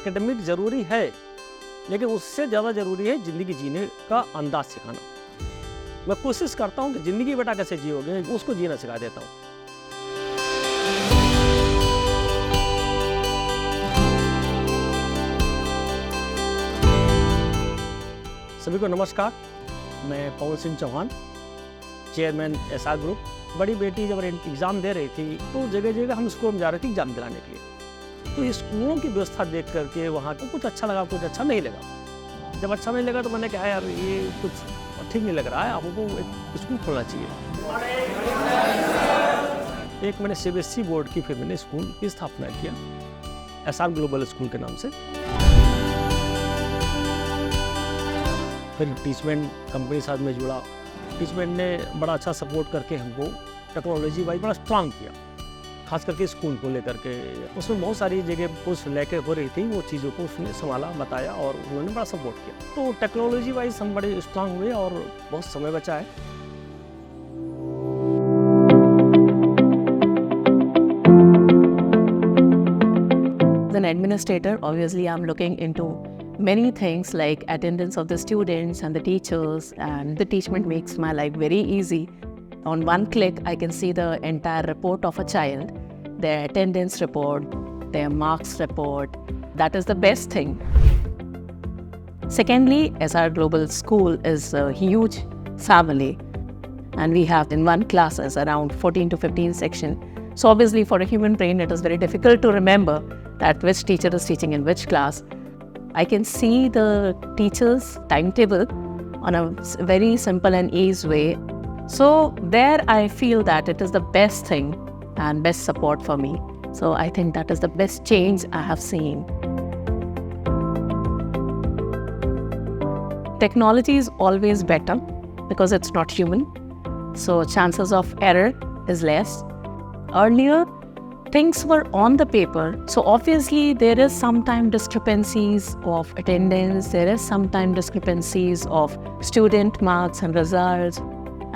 Academic ज़रूरी है, लेकिन उससे ज़्यादा ज़रूरी है ज़िंदगी जीने का अंदाज सिखाना। मैं कोशिश करता हूँ कि ज़िंदगी बेटा कैसे जियोगे उसको जीना सिखा देता हूँ। सभी को नमस्कार। मैं Pawan Singh Chauhan, chairman SR group. बड़ी बेटी जब एग्ज़ाम दे रही थी तो जगह जगह हम स्कूल में जा रहे थे एग्ज़ाम दिलाने के लिए। तो स्कूलों की व्यवस्था देख करके वहाँ को कुछ अच्छा लगा, कुछ अच्छा नहीं लगा। जब अच्छा नहीं लगा तो मैंने कहा यार ये कुछ ठीक नहीं लग रहा है, आपको एक स्कूल खोलना चाहिए। एक मैंने CBSE बोर्ड की फिर मैंने स्कूल की स्थापना किया एसआर ग्लोबल स्कूल के नाम से। फिर टीचमेंट कंपनी साथ में जुड़ा। टीचमेंट ने बड़ा अच्छा सपोर्ट करके हमको टेक्नोलॉजी वाइज बड़ा स्ट्रांग किया, खास करके स्कूल को लेकर के। उसमें बहुत सारी जगह पोस्ट लेके हो रही थी, वो चीज़ों को उसने संभाला, बताया और उन्होंने बड़ा सपोर्ट किया। तो टेक्नोलॉजी वाइज हम बड़े स्ट्रांग हुए और बहुत समय बचा है। As an administrator, obviously I'm looking into many things like attendance of the students and the teachers, and the Teachmint makes my life very easy. On one click, I can see the entire report of a child, their attendance report, their marks report. That is the best thing. Secondly, SR Global School is a huge family, and we have in one classes around 14 to 15 sections. So obviously for a human brain, it is very difficult to remember that which teacher is teaching in which class. I can see the teacher's timetable on a very simple and easy way. So there I feel that it is the best thing and best support for me. So I think that is the best change I have seen. Technology is always better because it's not human. So chances of error is less. Earlier, things were on the paper, so obviously there is sometimes discrepancies of attendance, there is sometimes discrepancies of student marks and results,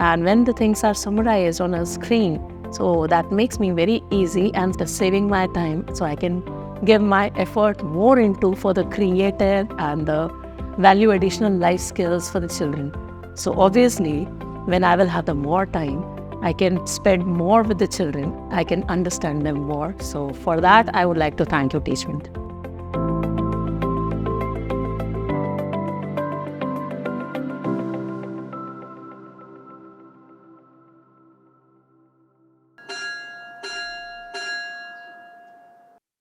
and when the things are summarized on a screen, so that makes me very easy and just saving my time, so I can give my effort more into for the creative and the value additional life skills for the children. So obviously, when I will have the more time, I can spend more with the children. I can understand them more. So for that, I would like to thank you, Teachmint.